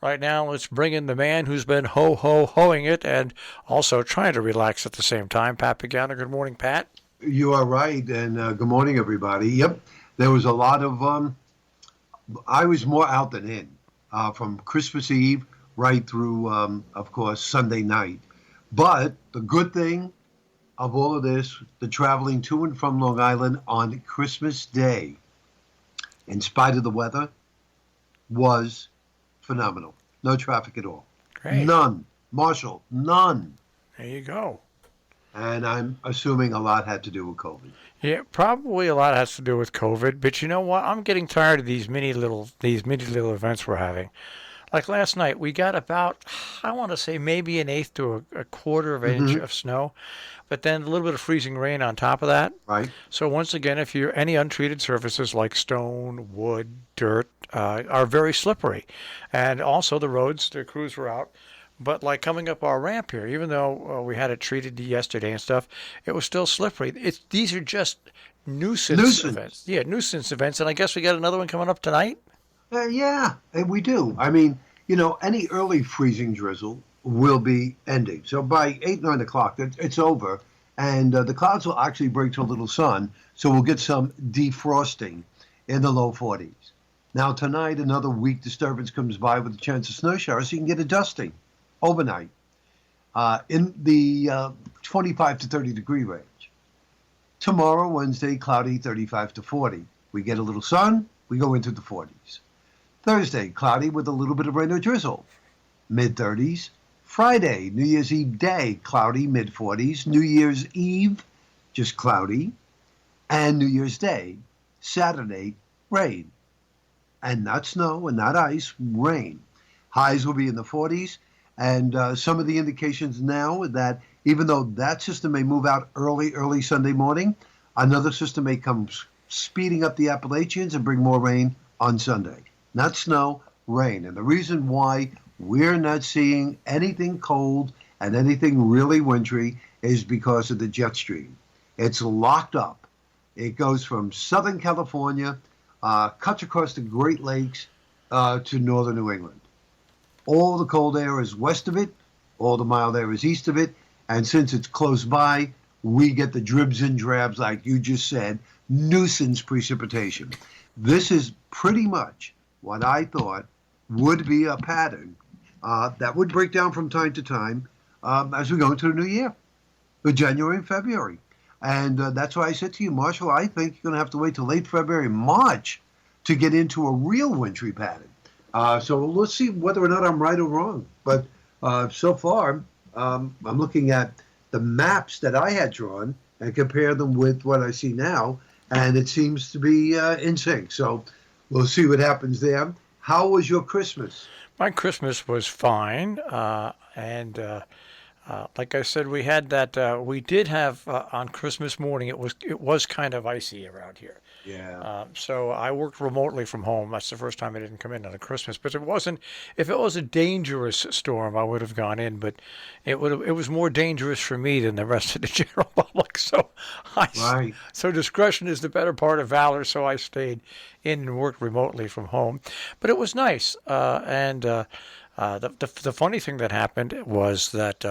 Right now, let's bring in the man who's been ho-ho-hoing it and also trying to relax at the same time. Pat Pagano. Good morning, Pat. You are right, and good morning, everybody. Yep, there was a lot of. I was more out than in from Christmas Eve right through, of course, Sunday night. But the good thing of all of this, the traveling to and from Long Island on Christmas Day, in spite of the weather, was phenomenal. No traffic at all. Great. None. Marshall, none. There you go. And I'm assuming a lot had to do with COVID. Yeah, probably a lot has to do with COVID, but you know what? I'm getting tired of these mini little events we're having. Like last night, we got about, I want to say maybe an eighth to a quarter of an inch Hmm. of snow, but then a little bit of freezing rain on top of that. Right? So once again, if you're any untreated surfaces like stone, wood, dirt, are very slippery, and also the roads, the crews were out. But like coming up our ramp here, even though we had it treated yesterday and stuff, it was still slippery. These are just nuisance events. Nuisance. Yeah, nuisance events, and I guess we got another one coming up tonight. Yeah, we do. I mean, any early freezing drizzle will be ending. So by 8, 9 o'clock, it's over. And the clouds will actually break to a little sun. So we'll get some defrosting in the low 40s. Now, tonight, another weak disturbance comes by with a chance of snow showers. So you can get a dusting overnight in the 25 to 30 degree range. Tomorrow, Wednesday, cloudy, 35 to 40. We get a little sun, we go into the 40s. Thursday, cloudy with a little bit of rain or drizzle, mid-30s. Friday, New Year's Eve day, cloudy, mid-40s. New Year's Eve, just cloudy. And New Year's Day, Saturday, rain. And not snow and not ice, rain. Highs will be in the 40s. And some of the indications now that even though that system may move out early Sunday morning, another system may come speeding up the Appalachians and bring more rain on Sunday. Not snow, rain. And the reason why we're not seeing anything cold and anything really wintry is because of the jet stream. It's locked up. It goes from Southern California, cuts across the Great Lakes to northern New England. All the cold air is west of it, all the mild air is east of it, and since it's close by, we get the dribs and drabs, like you just said, nuisance precipitation. This is pretty much what I thought would be a pattern that would break down from time to time as we go into the new year, January and February. And that's why I said to you, Marshall, I think you're going to have to wait till late February, March to get into a real wintry pattern. So let's see whether or not I'm right or wrong. But so far, I'm looking at the maps that I had drawn and compare them with what I see now, and it seems to be in sync. So we'll see what happens there. How was your Christmas? My Christmas was fine, and like I said, we had that. We did have on Christmas morning. It was kind of icy around here. Yeah. So I worked remotely from home. That's the first time I didn't come in on a Christmas. But it wasn't. If it was a dangerous storm, I would have gone in. But it was more dangerous for me than the rest of the general public. So Right. so discretion is the better part of valor. So I stayed in and worked remotely from home. But it was nice. The funny thing that happened was that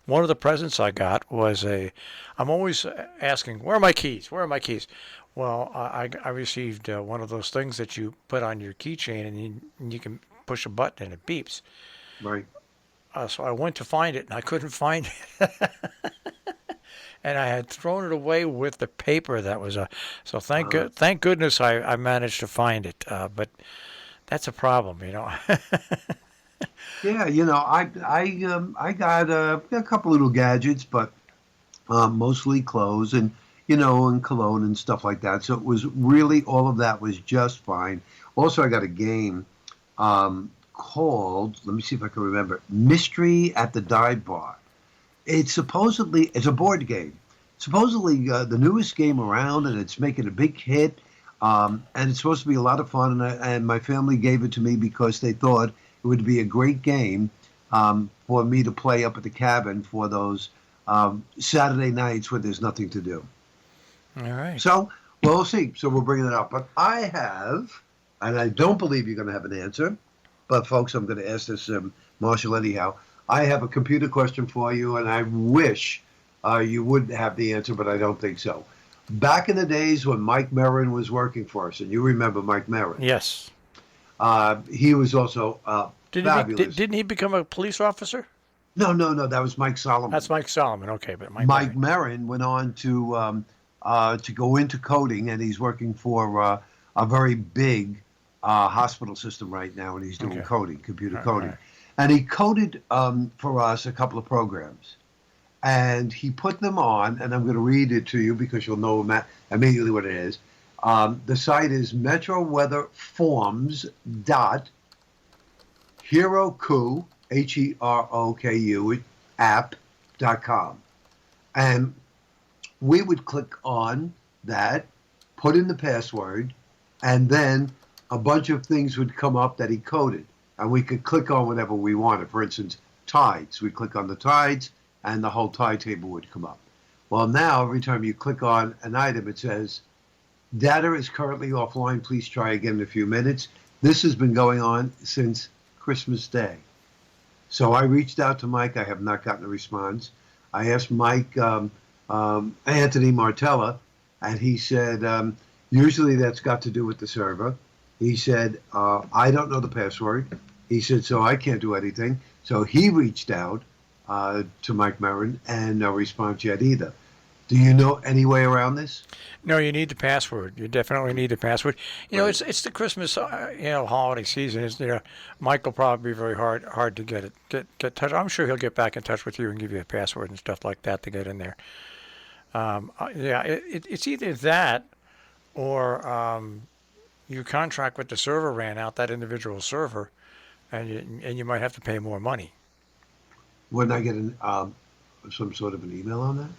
one of the presents I got was I'm always asking, where are my keys? Where are my keys? Well, I received one of those things that you put on your keychain and you can push a button and it beeps. Right. So I went to find it and I couldn't find it. And I had thrown it away with the paper that was so thank goodness I managed to find it. But that's a problem, you know. Yeah, I got a couple little gadgets, but mostly clothes and cologne and stuff like that. So it was really all of that was just fine. Also, I got a game called, let me see if I can remember, Mystery at the Dive Bar. It's a board game. Supposedly the newest game around, and it's making a big hit. And it's supposed to be a lot of fun. And my family gave it to me because they thought it would be a great game for me to play up at the cabin for those Saturday nights where there's nothing to do. All right. So we'll see. So we're bringing it up. But I have, and I don't believe you're going to have an answer, But folks, I'm going to ask this, Marshall, anyhow. I have a computer question for you, and I wish you would have the answer, but I don't think so. Back in the days when Mike Merrin was working for us, and you remember Mike Merrin, Yes. he was also fabulous. Didn't he become a police officer? No, no, no, that was Mike That's Solomon. Mike Solomon. Okay, but Mike Merrin went on to go into coding, and he's working for a very big hospital system right now, and he's doing Okay. coding, computer All coding. right. And he coded for us a couple of programs, and he put them on, and I'm going to read it to you because you'll know immediately what it is. The site is metroweatherforms.heroku, Heroku, app.com. And we would click on that, put in the password, and then a bunch of things would come up that he coded. And we could click on whatever we wanted. For instance, tides. We click on the tides, and the whole tide table would come up. Well, now every time you click on an item, it says, data is currently offline. Please try again in a few minutes. This has been going on since Christmas Day. So I reached out to Mike. I have not gotten a response. I asked Mike, Anthony Martella, and he said, usually that's got to do with the server. He said, I don't know the password. He said, so I can't do anything. So he reached out to Mike Merrin, and no response yet either. Do you know any way around this? No, you need the password. You definitely need the password. You know, Right. it's the Christmas holiday season. It's, Mike will probably be very hard to get touch. I'm sure he'll get back in touch with you and give you a password and stuff like that to get in there. Yeah, it's either that or your contract with the server ran out, that individual server, and you might have to pay more money. Wouldn't I get some sort of an email on that?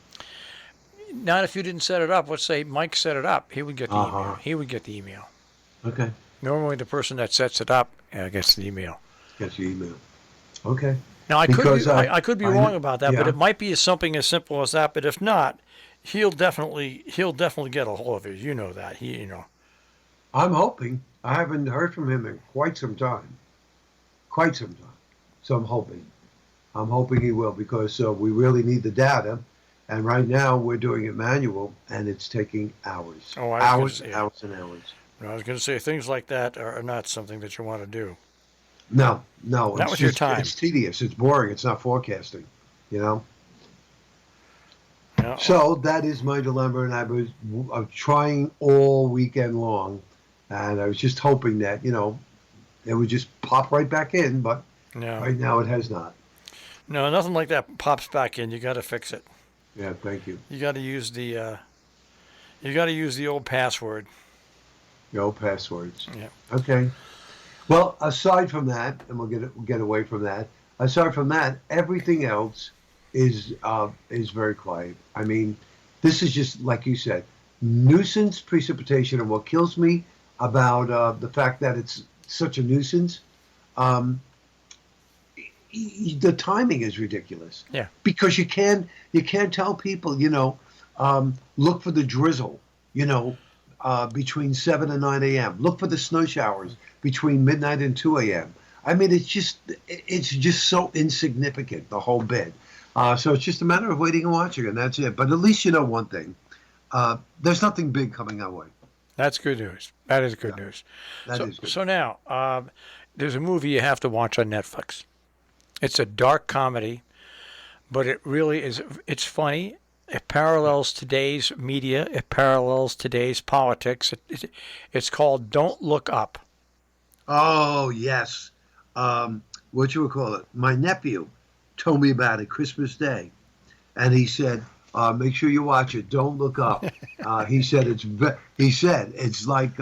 Not if you didn't set it up. Let's say Mike set it up. He would get the Uh-huh. email. He would get the email. Okay. Normally, the person that sets it up gets the email. Get your email. Okay. Now, I could Because be, I could be wrong about that, but yeah. it might be something as simple as that. But if not, he'll definitely get a hold of it. You know that I'm hoping. I haven't heard from him in quite some time. Quite some time. So I'm hoping. I'm hoping he will because we really need the data. And right now we're doing it manual, and it's taking hours. Oh, I was Hours gonna and say, hours and hours. I was going to say things like that are not something that you want to do. No, no. Not It's with your just, time. it's tedious. It's boring. It's not forecasting, you know? Yeah. So that is my dilemma, and I'm trying all weekend long, and I was just hoping that, it would just pop right back in, but No, right now it has not. no, nothing like that pops back in. You got to fix it. Yeah, thank you. You got to use the old password. No passwords. Yeah. Okay. Well, aside from that, and we'll get away from that. Aside from that, everything else is very quiet. I mean, this is just like you said, nuisance precipitation, and what kills me about the fact that it's such a nuisance, the timing is ridiculous. Yeah. Because you can't tell people, look for the drizzle, between 7 and 9 a.m. Look for the snow showers between midnight and 2 a.m. I mean, it's just so insignificant, the whole bit. So it's just a matter of waiting and watching, and that's it. But at least you know one thing: there's nothing big coming our way. That's good news. That is good news. That is good. So now, there's a movie you have to watch on Netflix. It's a dark comedy, but it really is. It's funny. It parallels today's media. It parallels today's politics. It's called Don't Look Up. Oh yes, what you would call it? My nephew told me about it Christmas Day, and he said, "Make sure you watch it. Don't look up." He said it's like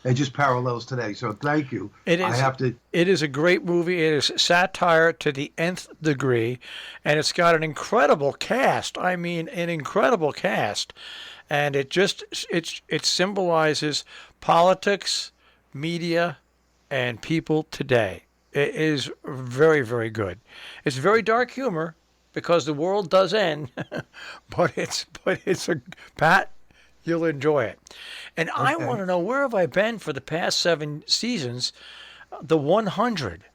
it just parallels today. So thank you. It is. I have to. It is a great movie. It is satire to the nth degree, and it's got an incredible cast. I mean, an incredible cast, and it symbolizes politics, media, and people today. It is very, very good. It's very dark humor because the world does end, but it's a Pat. You'll enjoy it. And I want to know, where have I been for the past 7 seasons? The 100.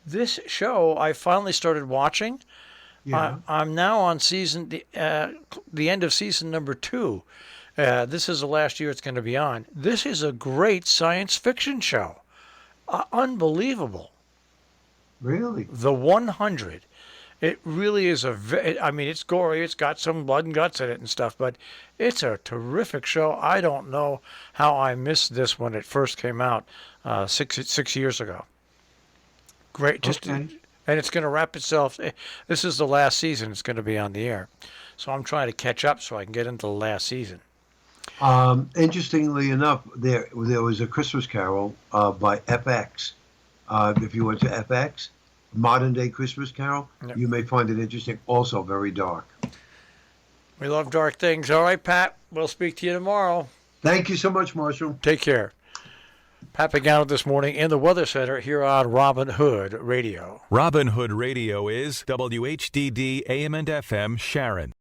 This show I finally started watching. Yeah. I'm now on the end of season number 2. This is the last year it's going to be on. This is a great science fiction show. Unbelievable. Really? The 100. It really is I mean, it's gory. It's got some blood and guts in it and stuff, but it's a terrific show. I don't know how I missed this when it first came out 6 years ago. Great. Okay. And it's going to wrap itself. This is the last season it's going to be on the air. So I'm trying to catch up so I can get into the last season. Interestingly enough, there was a Christmas Carol by FX. If you went to FX, Modern Day Christmas Carol, Yep. you may find it interesting. Also very dark. We love dark things. All right, Pat. We'll speak to you tomorrow. Thank you so much, Marshall. Take care. Pat Pagano this morning in the Weather Center here on Robin Hood Radio. Robin Hood Radio is WHDD AM and FM Sharon.